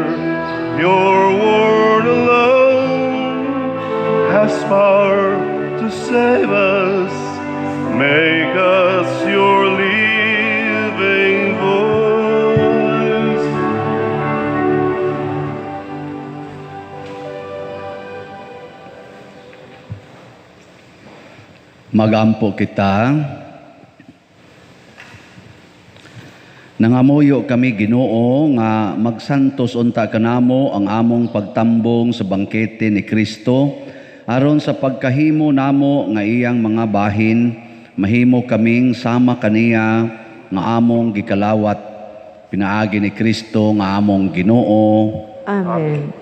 Your word alone has power to save us. Make us your living voice. Magampo kita. Nangamuyo kami Ginoo nga magsantos unta kanamo ang among pagtambong sa bangkete ni Kristo aron sa pagkahimo namo nga iyang mga bahin mahimo kaming sama kaniya nga among gikalawat pinaagi ni Kristo nga among Ginoo. Amen.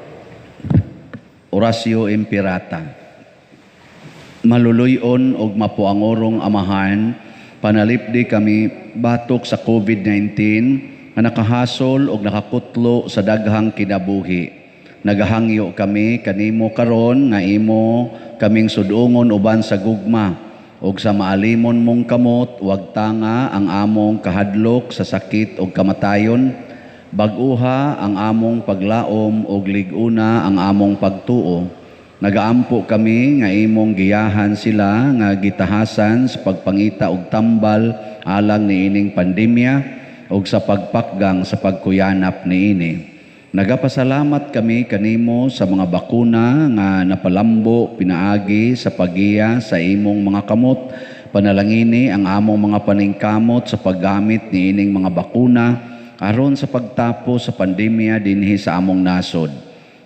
Orasyo Imperata. Maluluyon og mapuangorong amahan, panalipdi kami batok sa COVID-19 nga nakahasol og nakakutlo sa daghang kinabuhi. Nagahangyo kami kanimo karon nga imo kaming sudungon uban sa gugma og sa maalimon mong kamot wag tanga ang among kahadlok sa sakit ug kamatayon. Bag-uha ang among paglaom ug lig-una ang among pagtuo. Nagaampo kami nga imong giyahan sila nga gitahasan sa pagpangita og tambal alang niining pandemya ug sa pagpakgang sa pagkuyanap niini. Nagapasalamat kami kanimo sa mga bakuna nga napalambo pinaagi sa pagiya sa imong mga kamot. Panalangini ang among mga paningkamot sa paggamit niining mga bakuna aron sa pagtapos sa pandemya dinhi sa among nasod.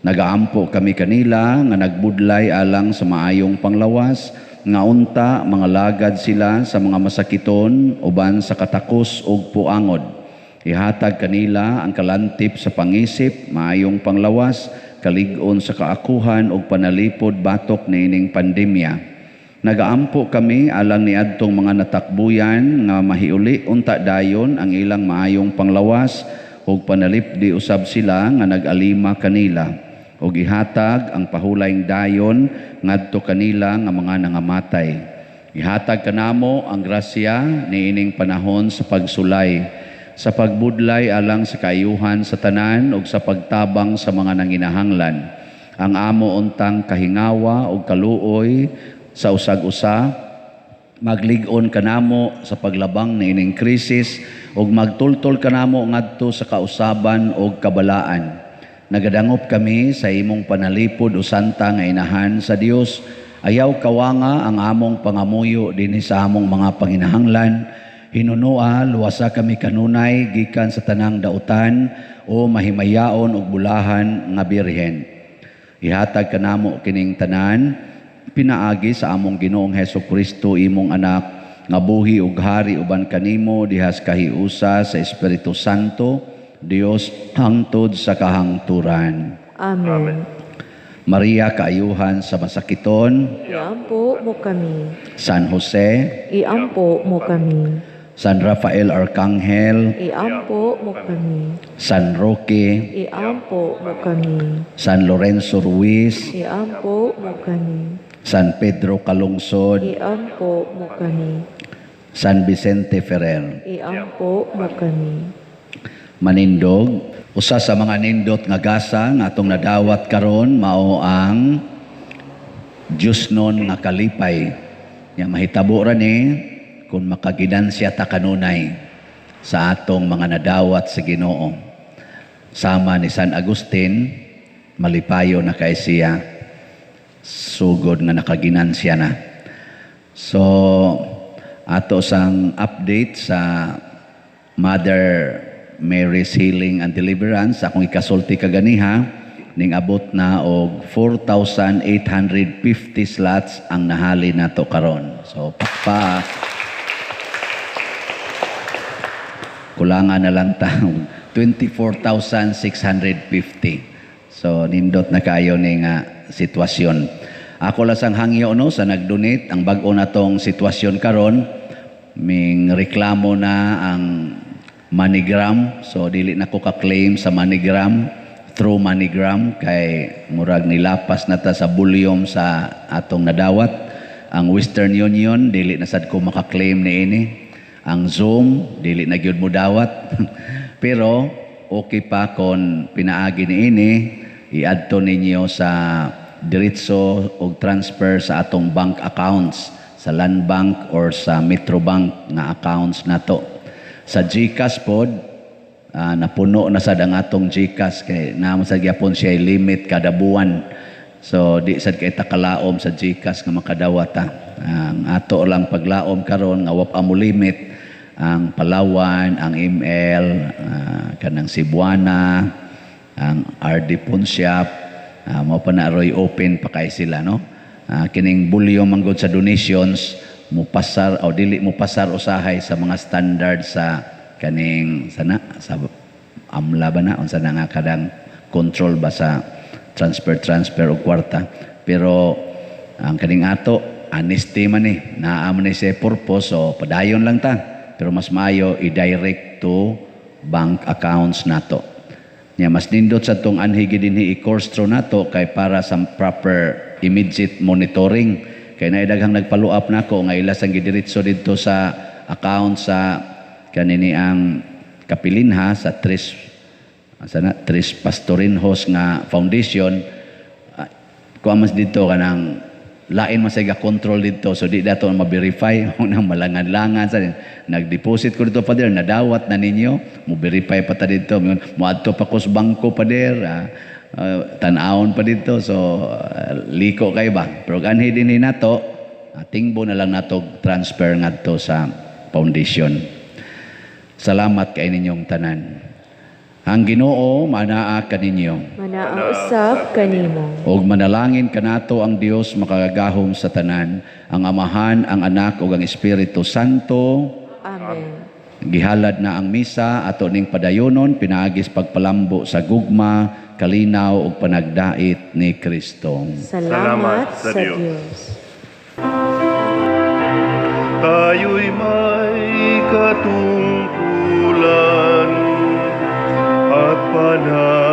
Nagaampo kami kanila nga nagbudlay alang sa maayong panglawas nga unta mga lagad sila sa mga masakiton uban sa katakos ug puangod. Ihatag kanila ang kalantip sa pangisip, maayong panglawas, kalig-on sa kaakuhan ug panalipod batok niining pandemya. Nagaampo kami alang niadtong mga natakbuyan nga mahiuli unta dayon ang ilang maayong panglawas ug panalipdi usab sila nga nag-alima kanila. Ug ihatag ang pahulayng dayon ngadto kanila nga mga nangamatay. Ihatag kanamo ang grasya niining panahon sa pagsulay, sa pagbudlay alang sa kaayuhan sa tanan ug sa pagtabang sa mga nanginahanglan. Ang amo untang kahingawa ug kaluoy sa usag-usa, maglig-on kanamo sa paglabang niining krisis ug magtultol kanamo ngadto sa kausaban ug kabalaan. Nagadangop kami sa imong panalipod o santa nga inahan sa Dios. Ayaw kawanga ang among pangamuyo dinhi sa among mga panginahanglan. Hinunua luwasa kami kanunay gikan sa tanang dautan o mahimayaon og bulahan nga birhen. Ihatag kanamo kining tanan pinaagi sa among Ginoong Hesukristo imong anak nga buhi ug hari uban kanimo dihas kahiusa sa Espiritu Santo Dios hangtod sa kahangturan. Amen. Maria kaayuhan sa masakiton, Iampo mo kami. San Jose, Iampo mo kami. San Rafael Arcangel, Iampo mo kami. San Roque, Iampo mo kami. San Lorenzo Ruiz, Iampo mo kami. San Pedro Calungsod, Iampo mo kami. San Vicente Ferrer. Iampo mo kami. Manindog, usa sa mga nindot nga gasa nga atong nadawat karon mao ang Diosnon nga kalipay. Ya mahitabo ra ni kung makaginansya ta kanunay sa atong mga nadawat sa Ginoo. Sama ni San Agustin, malipayo na kay siya. Sugod nga nakaginansya na. So ato sang update sa Mother Mary's Healing and Deliverance, akong ikasulti kaganiha, ning abot na og 4,850 slots ang nahali nato karon. So kulangan na lang taong 24,650. So nindot na kayo ning sitwasyon. Ako lasang hangyo no sa nag-donate ang bag-o natong sitwasyon karon, ming reklamo na ang MoneyGram. So dili na ko ka-claim sa MoneyGram, through MoneyGram kay murag nilapas na ta sa volume sa atong nadawat. Ang Western Union dili na sad ko maka-claim niini. Ang Zoom dili na gyud mo dawat. Pero okay pa kon pinaagi niini, i-adto ninyo sa diretso og transfer sa atong bank accounts, sa Land Bank or sa Metrobank nga accounts nato. Sa GCash pod, napuno na sad ang atong GCash kay naman sa gyapon siya limit kada buwan. So di sad kay takalaom sa GCash nga makadawat ta. Ang ato lang paglaom karon nga wa pa mo limit ang Palawan, ang ML, kanang Cebuana, ang RD Punsyap, mo pa na roy open pa kay sila, no? Kining bulyo manggod sa donations, mupasar o dili mupasar usahay sa mga standard sa kaning sana sa amla ba na unsa na nga kadang control ba sa transfer og kwarta, pero ang kaning ato honesty man naa man ni sa purpose, so padayon lang ta, pero mas maayo i-direct to bank accounts nato. Nya mas nindot sa tong anhi gid dinhi i-course through nato kay para sa proper immediate monitoring, kay naidaghang nagfollow up nako nga ila sang gidiretso didto sa account sa kanini ang kapilinha sa Tres Pastorinhos nga foundation. Kuamas dito kanang lain man sa control dito, so di dato ma-verify unang malangan-langan sa nag-deposit ko dito pader, nadawat na ninyo mo verify pa ta dito, mo adto pa ko sa bangko pader, tan-awon pa dito, so liko kay ba, pero kanhi dinhi nato tingbo na lang nato transfer ngadto sa foundation. Salamat kay ninyong tanan. Ang Ginoo manaa kaninyo. Manaa usab kanimo. Og manalangin kanato ang Dios makagagahom sa tanan, ang Amahan, ang Anak ug ang Espiritu Santo. Amen. Gihalad na ang misa ato ning padayonon pinaagis pagpalambo sa gugma, kalinaw ug panagdait ni Kristo. Salamat sa Dios. Tayo'y may katungkulan at panahon